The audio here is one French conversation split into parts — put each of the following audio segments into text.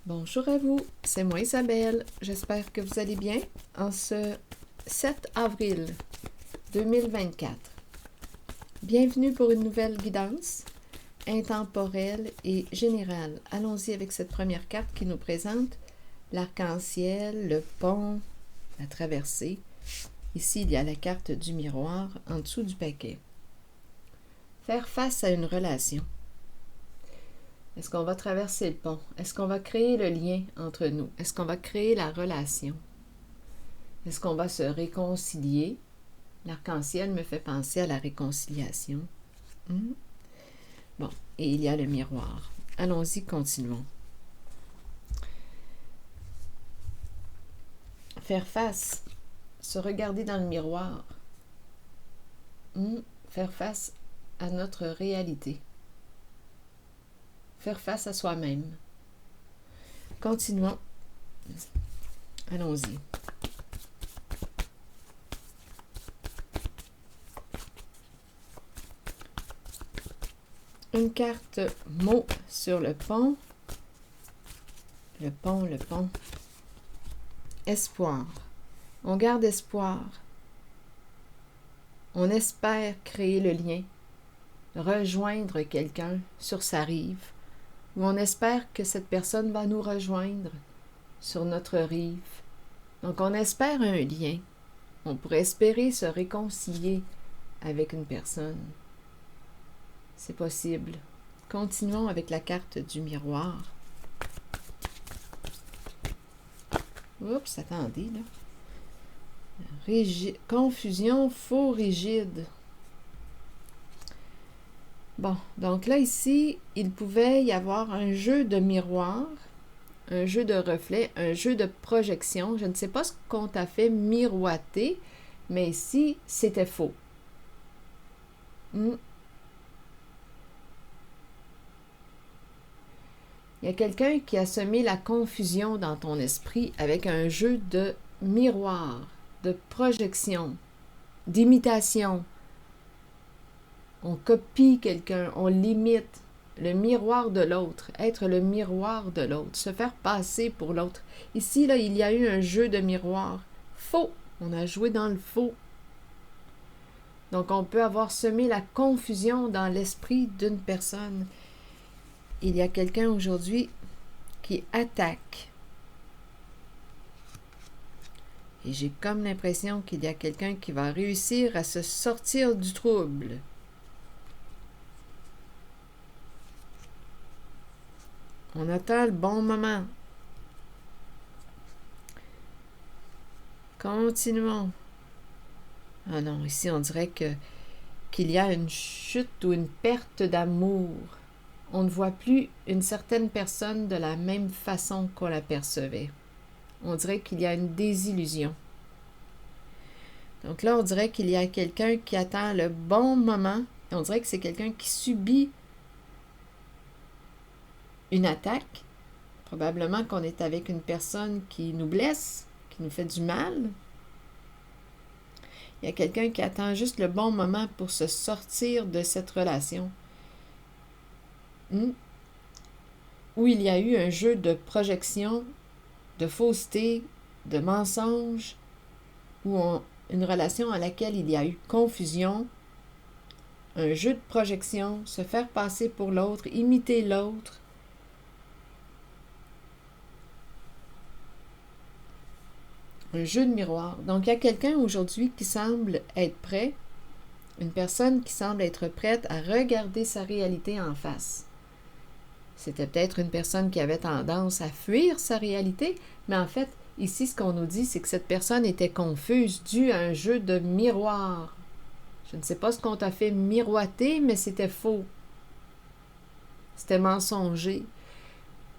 Bonjour à vous, c'est moi Isabelle. J'espère que vous allez bien en ce 7 avril 2024. Bienvenue pour une nouvelle guidance intemporelle et générale. Allons-y avec cette première carte qui nous présente l'arc-en-ciel, le pont, la traversée. Ici, il y a la carte du miroir en dessous du paquet. Faire face à une relation. Est-ce qu'on va traverser le pont? Est-ce qu'on va créer le lien entre nous? Est-ce qu'on va créer la relation? Est-ce qu'on va se réconcilier? L'arc-en-ciel me fait penser à la réconciliation. Bon, et il y a le miroir. Allons-y, continuons. Faire face, se regarder dans le miroir. Faire face à notre réalité. Faire face à soi-même. Continuons. Allons-y. Une carte mot sur le pont. Le pont. Espoir. On garde espoir. On espère créer le lien, rejoindre quelqu'un sur sa rive, ou on espère que cette personne va nous rejoindre sur notre rive. Donc on espère un lien. On pourrait espérer se réconcilier avec une personne. C'est possible. Continuons avec la carte du miroir. Oups, attendez, là. Confusion, faux, rigide. Bon, donc là, ici, il pouvait y avoir un jeu de miroir, un jeu de reflet, un jeu de projection. Je ne sais pas ce qu'on t'a fait miroiter, mais ici, c'était faux. Il y a quelqu'un qui a semé la confusion dans ton esprit avec un jeu de miroir, de projection, d'imitation. On copie quelqu'un, on limite le miroir de l'autre, être le miroir de l'autre, se faire passer pour l'autre. Ici, là, il y a eu un jeu de miroir faux. On a joué dans le faux. Donc, on peut avoir semé la confusion dans l'esprit d'une personne. Il y a quelqu'un aujourd'hui qui attaque. Et j'ai comme l'impression qu'il y a quelqu'un qui va réussir à se sortir du trouble. On attend le bon moment. Continuons. Ah non, ici on dirait qu'il y a une chute ou une perte d'amour. On ne voit plus une certaine personne de la même façon qu'on la percevait. On dirait qu'il y a une désillusion. Donc là, on dirait qu'il y a quelqu'un qui attend le bon moment. On dirait que c'est quelqu'un qui subit une attaque. Probablement qu'on est avec une personne qui nous blesse, qui nous fait du mal. Il y a quelqu'un qui attend juste le bon moment pour se sortir de cette relation. Où il y a eu un jeu de projection, de fausseté, de mensonge, une relation à laquelle il y a eu confusion, un jeu de projection, se faire passer pour l'autre, imiter l'autre. Un jeu de miroir. Donc, il y a quelqu'un aujourd'hui qui semble être prêt, une personne qui semble être prête à regarder sa réalité en face. C'était peut-être une personne qui avait tendance à fuir sa réalité, mais en fait, ici, ce qu'on nous dit, c'est que cette personne était confuse dû à un jeu de miroir. Je ne sais pas ce qu'on t'a fait miroiter, mais c'était faux. C'était mensonger.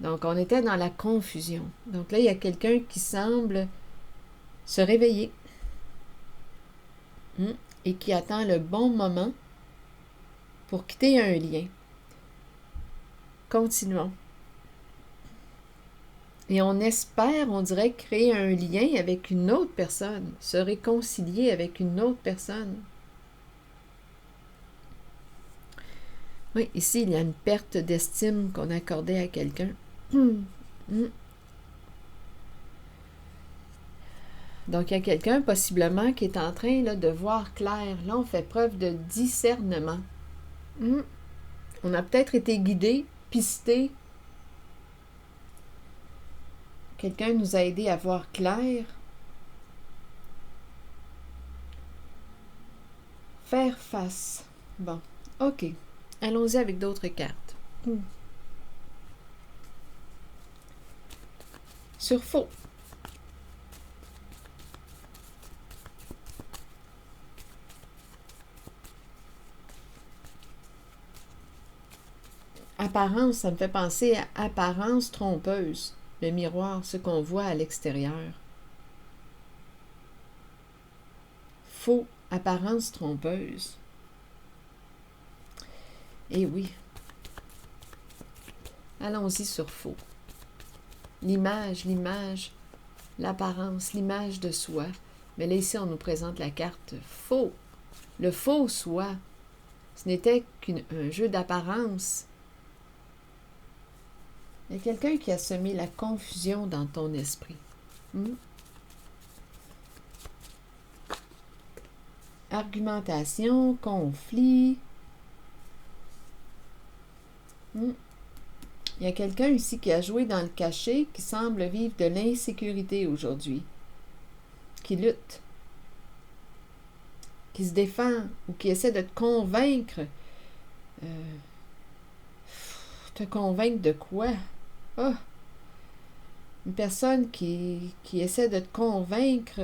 Donc, on était dans la confusion. Donc là, il y a quelqu'un qui semble se réveiller et qui attend le bon moment pour quitter un lien. Continuons. Et on espère, on dirait, créer un lien avec une autre personne, se réconcilier avec une autre personne. Oui, ici, il y a une perte d'estime qu'on accordait à quelqu'un. Mm. Donc, il y a quelqu'un possiblement qui est en train là, de voir clair. Là, on fait preuve de discernement. Mm. On a peut-être été guidé, pisté. Quelqu'un nous a aidé à voir clair. Faire face. Bon, ok. Allons-y avec d'autres cartes. Sur faux. Apparence, ça me fait penser à apparence trompeuse. Le miroir, ce qu'on voit à l'extérieur. Faux, apparence trompeuse. Eh oui. Allons-y sur faux. L'image, l'apparence, l'image de soi. Mais là, ici, on nous présente la carte faux. Le faux soi. Ce n'était qu'un jeu d'apparence. Il y a quelqu'un qui a semé la confusion dans ton esprit. Argumentation, conflit. Il y a quelqu'un ici qui a joué dans le cachet, qui semble vivre de l'insécurité aujourd'hui, qui lutte, qui se défend ou qui essaie de te convaincre. Te convaincre de quoi? Oh! Une personne qui essaie de te convaincre,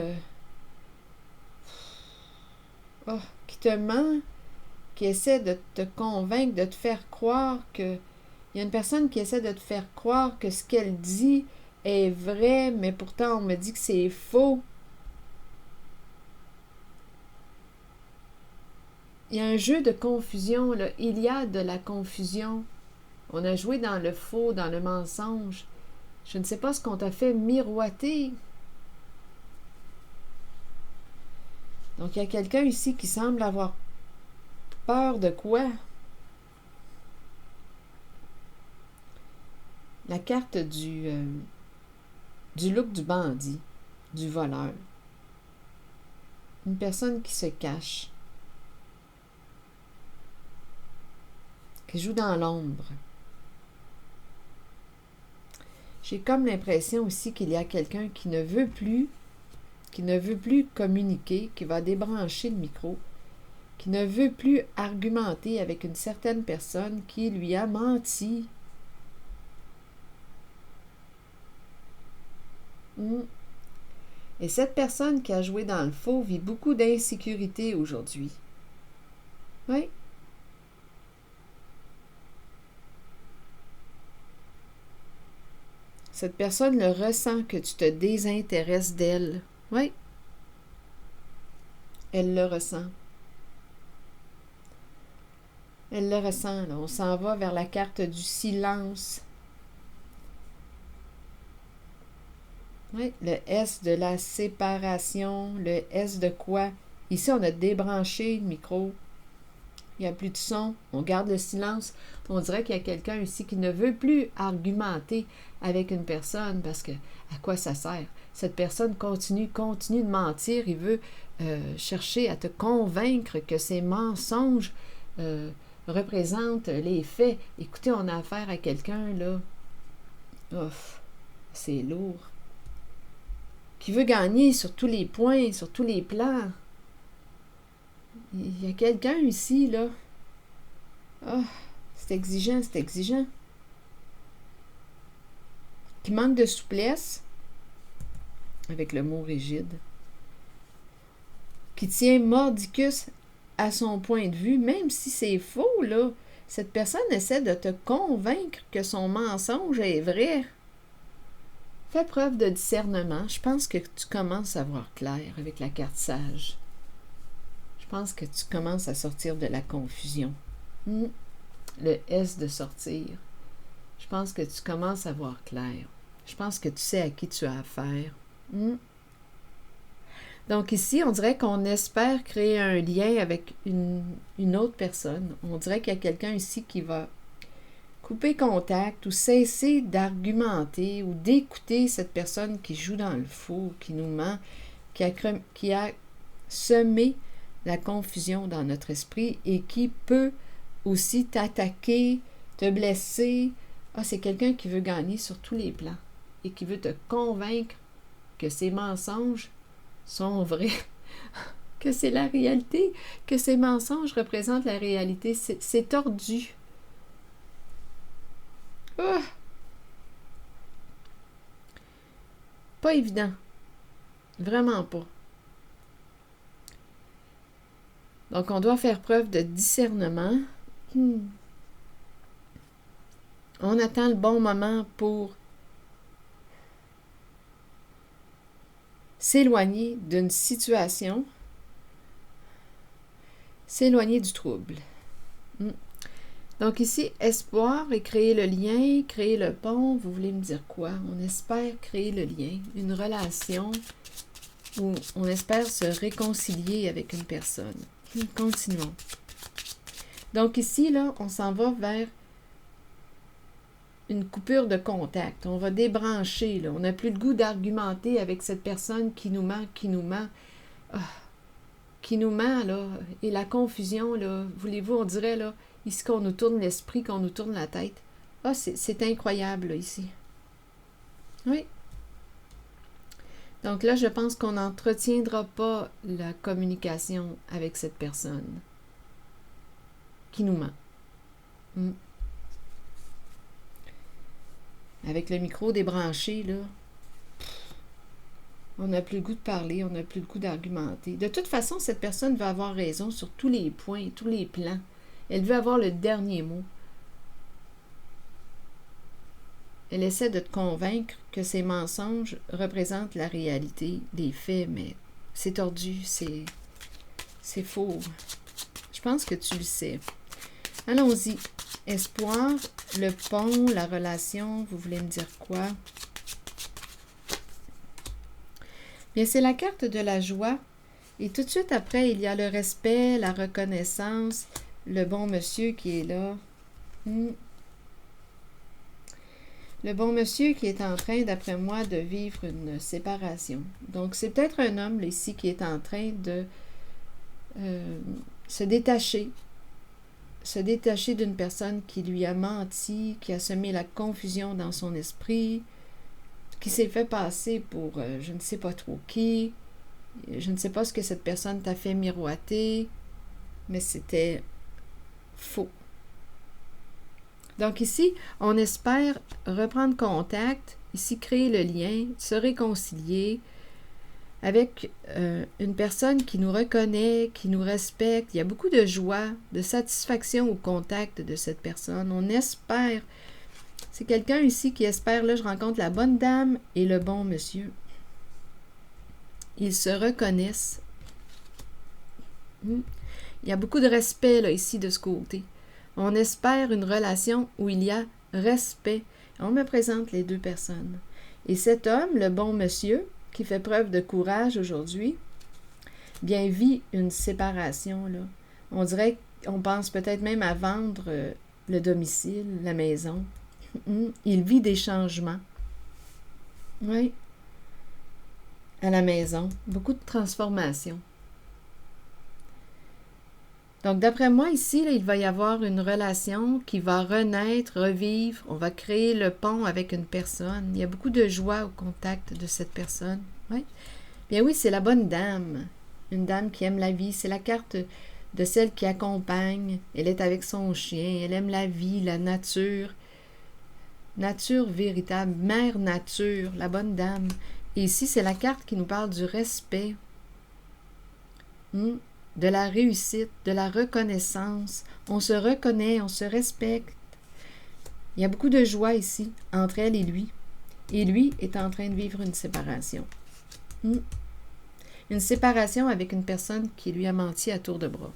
qui te ment, qui essaie de te convaincre, de te faire croire que... Il y a une personne qui essaie de te faire croire que ce qu'elle dit est vrai, mais pourtant on me dit que c'est faux. Il y a un jeu de confusion, là. Il y a de la confusion. On a joué dans le faux, dans le mensonge. Je ne sais pas ce qu'on t'a fait miroiter. Donc, il y a quelqu'un ici qui semble avoir peur de quoi? La carte du look du bandit, du voleur. Une personne qui se cache, qui joue dans l'ombre. J'ai comme l'impression aussi qu'il y a quelqu'un qui ne veut plus communiquer, qui va débrancher le micro, qui ne veut plus argumenter avec une certaine personne qui lui a menti. Et cette personne qui a joué dans le faux vit beaucoup d'insécurité aujourd'hui. Oui. Cette personne le ressent que tu te désintéresses d'elle. Oui. Elle le ressent. Elle le ressent, là. On s'en va vers la carte du silence. Oui, le S de la séparation, le S de quoi? Ici, on a débranché le micro. Il n'y a plus de son. On garde le silence. On dirait qu'il y a quelqu'un ici qui ne veut plus argumenter avec une personne parce que à quoi ça sert? Cette personne continue de mentir. Il veut chercher à te convaincre que ces mensonges représentent les faits. Écoutez, on a affaire à quelqu'un, là. Ouf, c'est lourd. Qui veut gagner sur tous les points, sur tous les plans. Il y a quelqu'un ici, là. Ah, c'est exigeant, c'est exigeant. Qui manque de souplesse, avec le mot rigide. Qui tient mordicus à son point de vue, même si c'est faux, là. Cette personne essaie de te convaincre que son mensonge est vrai. Fais preuve de discernement. Je pense que tu commences à voir clair avec la carte sage. Je pense que tu commences à sortir de la confusion. Le S de sortir. Je pense que tu commences à voir clair. Je pense que tu sais à qui tu as affaire. Donc ici, on dirait qu'on espère créer un lien avec une autre personne. On dirait qu'il y a quelqu'un ici qui va couper contact ou cesser d'argumenter ou d'écouter cette personne qui joue dans le faux, qui nous ment, qui a semé la confusion dans notre esprit et qui peut aussi t'attaquer, te blesser. Ah, c'est quelqu'un qui veut gagner sur tous les plans et qui veut te convaincre que ces mensonges sont vrais, que c'est la réalité, que ces mensonges représentent la réalité. C'est tordu. Ah! Pas évident. Vraiment pas. Donc, on doit faire preuve de discernement. On attend le bon moment pour s'éloigner d'une situation, s'éloigner du trouble. Donc ici, espoir et créer le lien, créer le pont, vous voulez me dire quoi? On espère créer le lien, une relation où on espère se réconcilier avec une personne. Continuons. Donc ici, là, on s'en va vers une coupure de contact. On va débrancher, là. On n'a plus le goût d'argumenter avec cette personne qui nous ment. Qui nous ment, là. Et la confusion, là, voulez-vous, on dirait, là, ici qu'on nous tourne l'esprit, qu'on nous tourne la tête. Ah, c'est incroyable, là, ici. Oui. Donc là, je pense qu'on n'entretiendra pas la communication avec cette personne qui nous ment. Avec le micro débranché, là, on n'a plus le goût de parler, on n'a plus le goût d'argumenter. De toute façon, cette personne veut avoir raison sur tous les points, tous les plans. Elle veut avoir le dernier mot. Elle essaie de te convaincre que ces mensonges représentent la réalité des faits, mais c'est tordu, c'est faux. Je pense que tu le sais. Allons-y. Espoir, le pont, la relation, vous voulez me dire quoi? Bien, c'est la carte de la joie. Et tout de suite après, il y a le respect, la reconnaissance, le bon monsieur qui est là. Le bon monsieur qui est en train, d'après moi, de vivre une séparation. Donc, c'est peut-être un homme, là, ici, qui est en train de se détacher d'une personne qui lui a menti, qui a semé la confusion dans son esprit, qui s'est fait passer pour je ne sais pas trop qui, je ne sais pas ce que cette personne t'a fait miroiter, mais c'était faux. Donc ici, on espère reprendre contact, ici créer le lien, se réconcilier avec une personne qui nous reconnaît, qui nous respecte. Il y a beaucoup de joie, de satisfaction au contact de cette personne. On espère. C'est quelqu'un ici qui espère, là, je rencontre la bonne dame et le bon monsieur. Ils se reconnaissent. Il y a beaucoup de respect, là, ici, de ce côté. On espère une relation où il y a respect. On me présente les deux personnes. Et cet homme, le bon monsieur, qui fait preuve de courage aujourd'hui, bien vit une séparation, là. On dirait qu'on pense peut-être même à vendre le domicile, la maison. Il vit des changements. Oui. À la maison. Beaucoup de transformations. Donc, d'après moi, ici, là, il va y avoir une relation qui va renaître, revivre. On va créer le pont avec une personne. Il y a beaucoup de joie au contact de cette personne. Oui. Bien oui, c'est la bonne dame. Une dame qui aime la vie. C'est la carte de celle qui accompagne. Elle est avec son chien. Elle aime la vie, la nature. Nature véritable. Mère nature. La bonne dame. Et ici, c'est la carte qui nous parle du respect. De la réussite, de la reconnaissance. On se reconnaît, on se respecte. Il y a beaucoup de joie ici, entre elle et lui. Et lui est en train de vivre une séparation. Une séparation avec une personne qui lui a menti à tour de bras.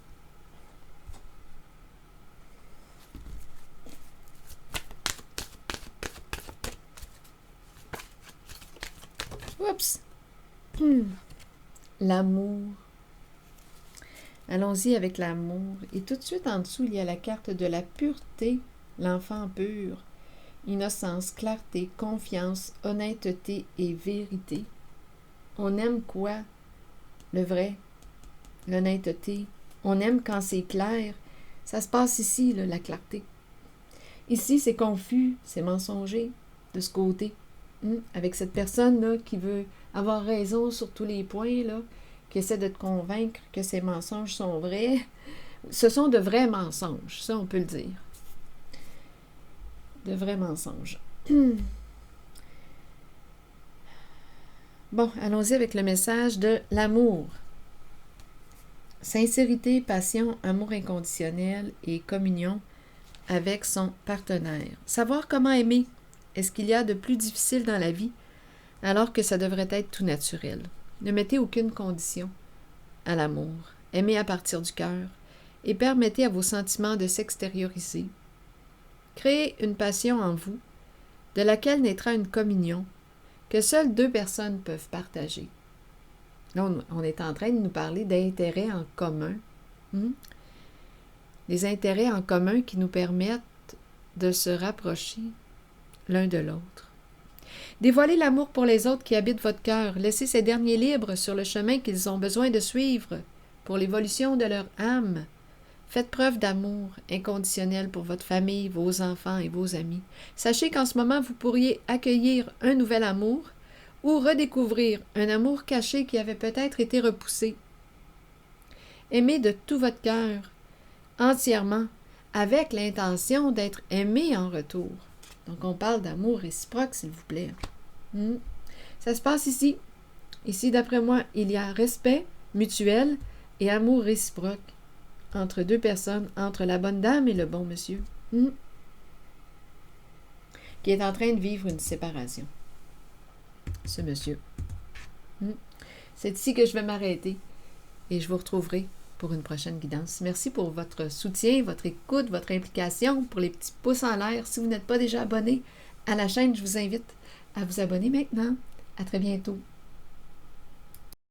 Oups! L'amour. Allons-y avec l'amour. Et tout de suite en dessous, il y a la carte de la pureté l'enfant pur, innocence, clarté, confiance, honnêteté et vérité. On aime quoi? Le vrai, l'honnêteté. On aime quand c'est clair. Ça se passe ici, là, la clarté. Ici, c'est confus, c'est mensonger, de ce côté. Avec cette personne-là qui veut avoir raison sur tous les points, là, qui essaie de te convaincre que ces mensonges sont vrais. Ce sont de vrais mensonges, ça on peut le dire. De vrais mensonges. Bon, allons-y avec le message de l'amour. Sincérité, passion, amour inconditionnel et communion avec son partenaire. Savoir comment aimer. Est-ce qu'il y a de plus difficile dans la vie alors que ça devrait être tout naturel? Ne mettez aucune condition à l'amour. Aimez à partir du cœur et permettez à vos sentiments de s'extérioriser. Créez une passion en vous de laquelle naîtra une communion que seules deux personnes peuvent partager. Là, on est en train de nous parler d'intérêts en commun. Des intérêts en commun qui nous permettent de se rapprocher l'un de l'autre. Dévoilez l'amour pour les autres qui habitent votre cœur. Laissez ces derniers libres sur le chemin qu'ils ont besoin de suivre pour l'évolution de leur âme. Faites preuve d'amour inconditionnel pour votre famille, vos enfants et vos amis. Sachez qu'en ce moment, vous pourriez accueillir un nouvel amour ou redécouvrir un amour caché qui avait peut-être été repoussé. Aimez de tout votre cœur, entièrement, avec l'intention d'être aimé en retour. Donc, on parle d'amour réciproque, s'il vous plaît. Ça se passe ici. Ici, d'après moi, il y a respect mutuel et amour réciproque entre deux personnes, entre la bonne dame et le bon monsieur, qui est en train de vivre une séparation. Ce monsieur. C'est ici que je vais m'arrêter et je vous retrouverai pour une prochaine guidance. Merci pour votre soutien, votre écoute, votre implication, pour les petits pouces en l'air. Si vous n'êtes pas déjà abonné à la chaîne, je vous invite à vous abonner maintenant. À très bientôt.